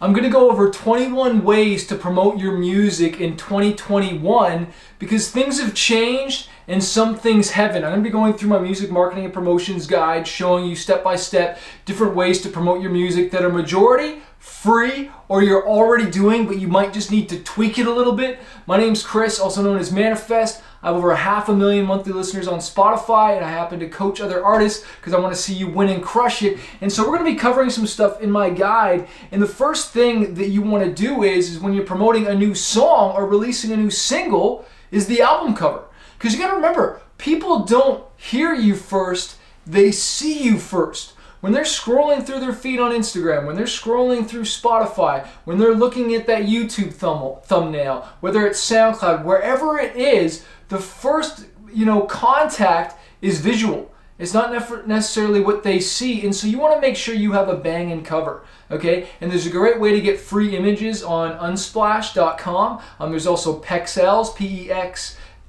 I'm going to go over 21 ways to promote your music in 2021 because things have changed and some things haven't. I'm going to be going through my music marketing and promotions guide, showing you step by step different ways to promote your music that are majority free or you're already doing, but you might just need to tweak it a little bit. My name's Chris, also known as Manifest. I have over 500,000 monthly listeners on Spotify, and I happen to coach other artists because I want to see you win and crush it. And so we're going to be covering some stuff in my guide. And the first thing that you want to do is when you're promoting a new song or releasing a new single is the album cover. Because you got to remember, people don't hear you first, they see you first. When they're scrolling through their feed on Instagram, when they're scrolling through Spotify, when they're looking at that YouTube thumbnail, whether it's SoundCloud, wherever it is, the first contact is visual. It's not necessarily what they see, and so you want to make sure you have a banging cover, okay? And there's a great way to get free images on unsplash.com. There's also Pexels,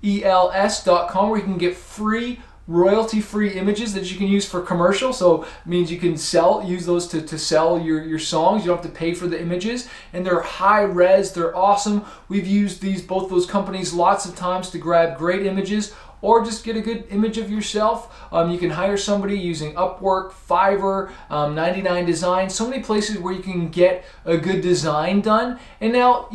Pexels.com, where you can get free royalty-free images that you can use for commercial. So it means you can use those to sell your songs. You don't have to pay for the images, and they're high res, they're awesome. We've used both those companies lots of times to grab great images or just get a good image of yourself. You can hire somebody using Upwork, Fiverr, 99 Design, so many places where you can get a good design done. And now,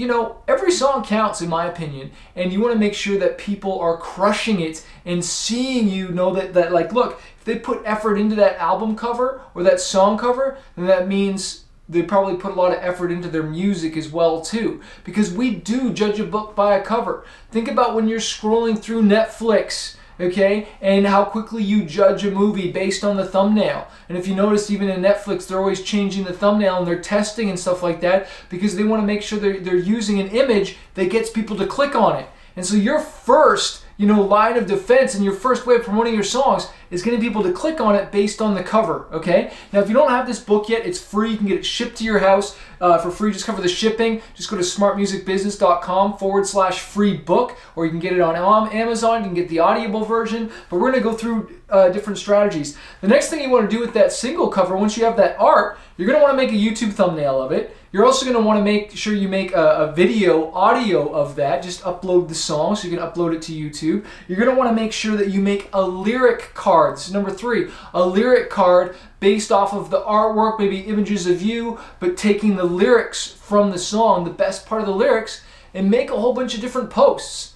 every song counts in my opinion, and you want to make sure that people are crushing it and seeing that like, look, if they put effort into that album cover or that song cover, then that means they probably put a lot of effort into their music as well too, because we do judge a book by a cover. Think about when you're scrolling through Netflix, okay, and how quickly you judge a movie based on the thumbnail. And if you notice, even in Netflix, they're always changing the thumbnail and they're testing and stuff like that because they want to make sure they're using an image that gets people to click on it. And so your first line of defense and your first way of promoting your songs is getting people to click on it based on the cover, okay? Now, if you don't have this book yet, it's free. You can get it shipped to your house for free. Just cover the shipping. Just go to smartmusicbusiness.com/free book, or you can get it on Amazon. You can get the Audible version, but we're going to go through different strategies. The next thing you want to do with that single cover, once you have that art, you're going to want to make a YouTube thumbnail of it. You're also going to want to make sure you make a video, audio of that. Just upload the song so you can upload it to YouTube. You're going to want to make sure that you make a lyric card. This is number 3. A lyric card based off of the artwork, maybe images of you, but taking the lyrics from the song, the best part of the lyrics, and make a whole bunch of different posts.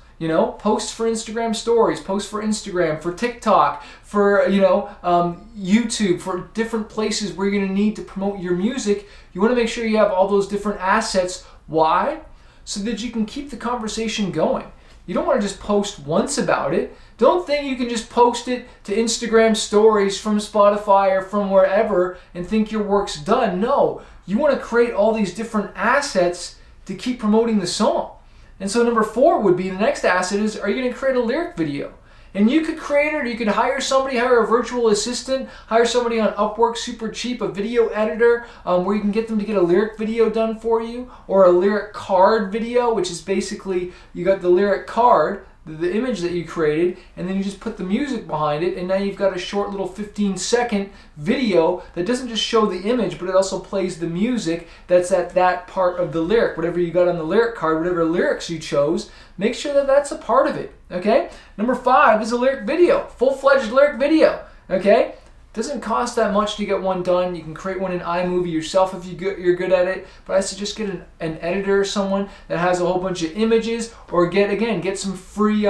Posts for Instagram stories, posts for Instagram, for TikTok, for YouTube, for different places where you're going to need to promote your music. You want to make sure you have all those different assets. Why? So that you can keep the conversation going. You don't want to just post once about it. Don't think you can just post it to Instagram stories from Spotify or from wherever and think your work's done. No, you want to create all these different assets to keep promoting the song. And so number 4 would be the next asset is, are you going to create a lyric video? And you could create it, or you could hire somebody, hire a virtual assistant, hire somebody on Upwork, super cheap, a video editor, where you can get them to get a lyric video done for you, or a lyric card video, which is basically you got the lyric card, the image that you created, and then you just put the music behind it, and now you've got a short little 15-second video that doesn't just show the image, but it also plays the music that's at that part of the lyric. Whatever you got on the lyric card, whatever lyrics you chose, make sure that that's a part of it, okay? Number 5 is a lyric video, full-fledged lyric video, okay? Doesn't cost that much to get one done. You can create one in iMovie yourself if you're good at it. But I suggest get an editor or someone that has a whole bunch of images, or get some free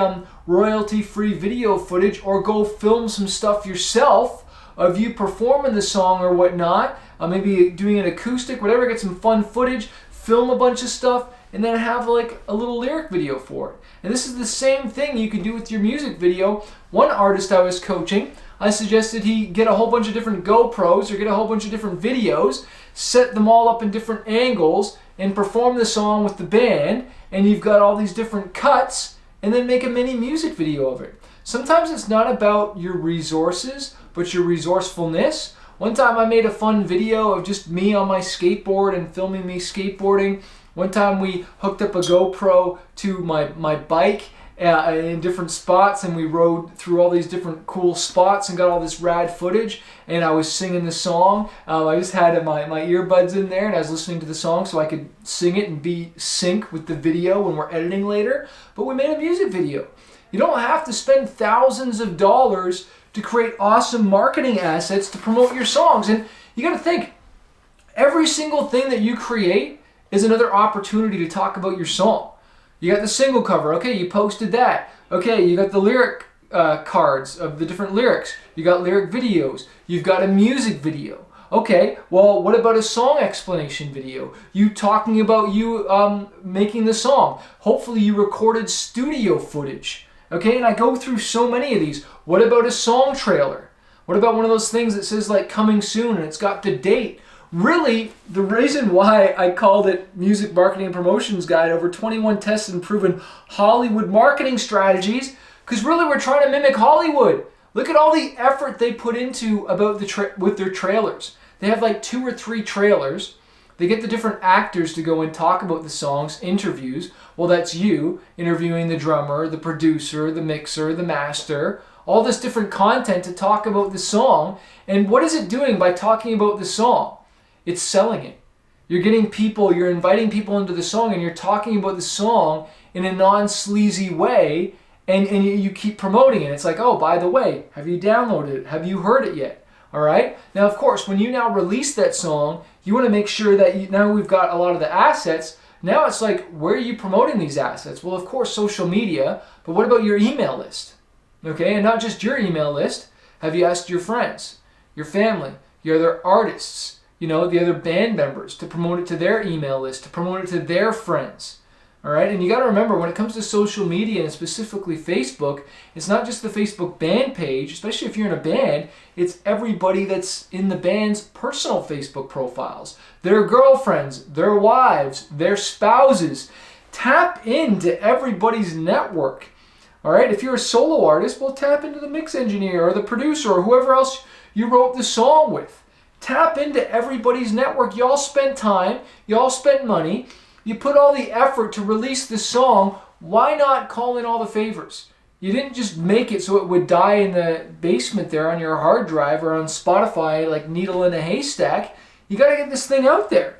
royalty-free video footage, or go film some stuff yourself of you performing the song or whatnot. Maybe doing an acoustic, whatever. Get some fun footage, film a bunch of stuff, and then have like a little lyric video for it. And this is the same thing you can do with your music video. One artist I was coaching, I suggested he get a whole bunch of different GoPros or get a whole bunch of different videos, set them all up in different angles, and perform the song with the band, and you've got all these different cuts, and then make a mini music video of it. Sometimes it's not about your resources, but your resourcefulness. One time I made a fun video of just me on my skateboard and filming me skateboarding. One time we hooked up a GoPro to my bike, in different spots, and we rode through all these different cool spots and got all this rad footage, and I was singing the song. I just had my earbuds in there and I was listening to the song so I could sing it and be sync with the video when we're editing later. But we made a music video. You don't have to spend thousands of dollars to create awesome marketing assets to promote your songs. And you got to think, every single thing that you create is another opportunity to talk about your song. You got the single cover, okay, you posted that. Okay, you got the lyric cards of the different lyrics. You got lyric videos. You've got a music video. Okay, well, what about a song explanation video? You talking about you making the song. Hopefully you recorded studio footage. Okay, and I go through so many of these. What about a song trailer? What about one of those things that says like coming soon and it's got the date? Really, the reason why I called it Music Marketing and Promotions Guide, over 21 tested and proven Hollywood marketing strategies, because really we're trying to mimic Hollywood. Look at all the effort they put into about with their trailers. They have like 2 or 3 trailers. They get the different actors to go and talk about the songs, interviews. Well, that's you interviewing the drummer, the producer, the mixer, the master, all this different content to talk about the song. And what is it doing by talking about the song? It's selling it. You're getting people, you're inviting people into the song, and you're talking about the song in a non-sleazy way, and you keep promoting it. It's like, oh, by the way, have you downloaded it? Have you heard it yet? All right? Now, of course, when you now release that song, you want to make sure that now we've got a lot of the assets. Now it's like, where are you promoting these assets? Well, of course, social media, but what about your email list? Okay, and not just your email list. Have you asked your friends, your family, your other artists, the other band members to promote it to their email list, to promote it to their friends? All right, and you got to remember, when it comes to social media and specifically Facebook, it's not just the Facebook band page, especially if you're in a band, it's everybody that's in the band's personal Facebook profiles, their girlfriends, their wives, their spouses. Tap into everybody's network. All right, if you're a solo artist, well, tap into the mix engineer or the producer or whoever else you wrote the song with. Tap into everybody's network. Y'all spent time, y'all spent money, you put all the effort to release the song. Why not call in all the favors? You didn't just make it so it would die in the basement there on your hard drive or on Spotify like needle in a haystack. You got to get this thing out there.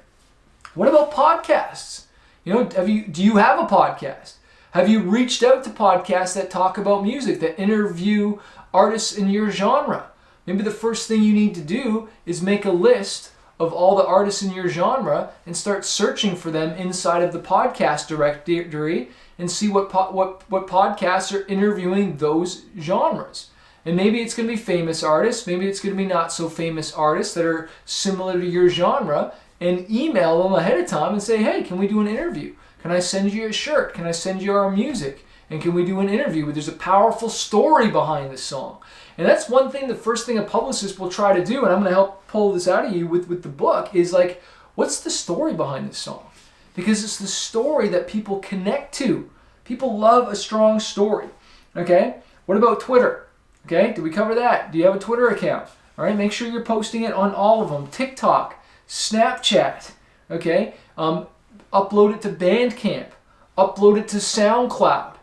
What about podcasts? Do you have a podcast? Have you reached out to podcasts that talk about music, that interview artists in your genre? Maybe the first thing you need to do is make a list of all the artists in your genre and start searching for them inside of the podcast directory and see what podcasts are interviewing those genres. And maybe it's going to be famous artists, maybe it's going to be not so famous artists that are similar to your genre, and email them ahead of time and say, hey, can we do an interview? Can I send you a shirt? Can I send you our music? And can we do an interview where there's a powerful story behind the song? And that's one thing, the first thing a publicist will try to do, and I'm going to help pull this out of you with the book, is like, what's the story behind this song? Because it's the story that people connect to. People love a strong story. Okay? What about Twitter? Okay? Did we cover that? Do you have a Twitter account? All right? Make sure you're posting it on all of them. TikTok, Snapchat. Okay? Upload it to Bandcamp. Upload it to SoundCloud.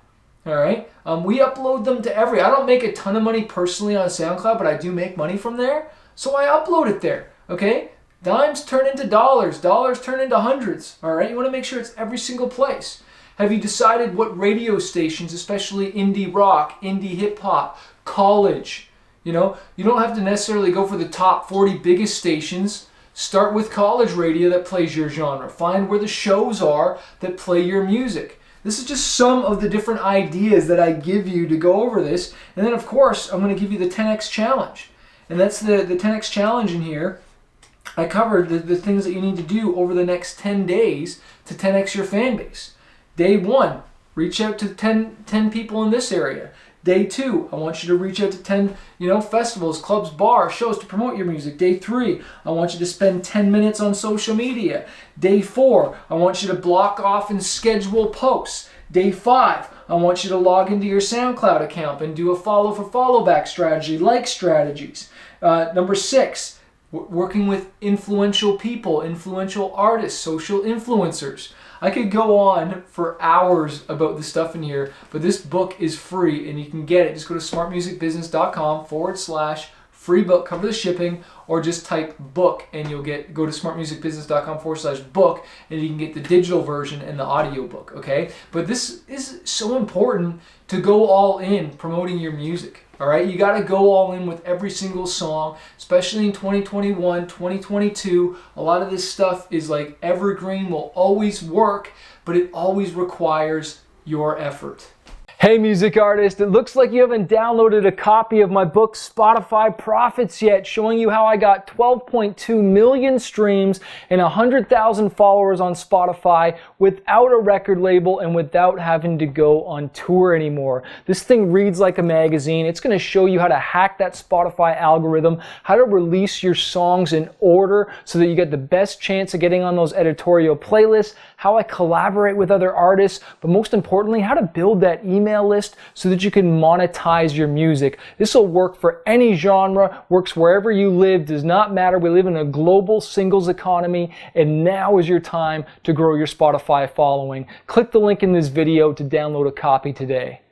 All right? We upload them to I don't make a ton of money personally on SoundCloud, but I do make money from there. So I upload it there. Okay? Dimes turn into dollars. Dollars turn into hundreds. All right? You want to make sure it's every single place. Have you decided what radio stations, especially indie rock, indie hip hop, college, you don't have to necessarily go for the top 40 biggest stations. Start with college radio that plays your genre. Find where the shows are that play your music. This is just some of the different ideas that I give you to go over this. And then, of course, I'm going to give you the 10X challenge. And that's the 10X challenge in here. I covered the things that you need to do over the next 10 days to 10X your fan base. Day 1, reach out to 10 people in this area. Day 2, I want you to reach out to 10 festivals, clubs, bars, shows to promote your music. Day 3, I want you to spend 10 minutes on social media. Day 4, I want you to block off and schedule posts. Day 5, I want you to log into your SoundCloud account and do a follow for follow back strategy, like strategies. Number 6, working with influential people, influential artists, social influencers. I could go on for hours about the stuff in here, but this book is free and you can get it. Just go to smartmusicbusiness.com/free book, cover the shipping, or just type book and you'll go to smartmusicbusiness.com/book and you can get the digital version and the audio book, okay? But this is so important to go all in promoting your music, all right? You got to go all in with every single song, especially in 2021, 2022. A lot of this stuff is like evergreen, will always work, but it always requires your effort. Hey music artist, it looks like you haven't downloaded a copy of my book Spotify Profits yet, showing you how I got 12.2 million streams and 100,000 followers on Spotify without a record label and without having to go on tour anymore. This thing reads like a magazine. It's going to show you how to hack that Spotify algorithm, how to release your songs in order so that you get the best chance of getting on those editorial playlists, how I collaborate with other artists, but most importantly, how to build that email list so that you can monetize your music. This will work for any genre, works wherever you live, does not matter. We live in a global singles economy, and now is your time to grow your Spotify following. Click the link in this video to download a copy today.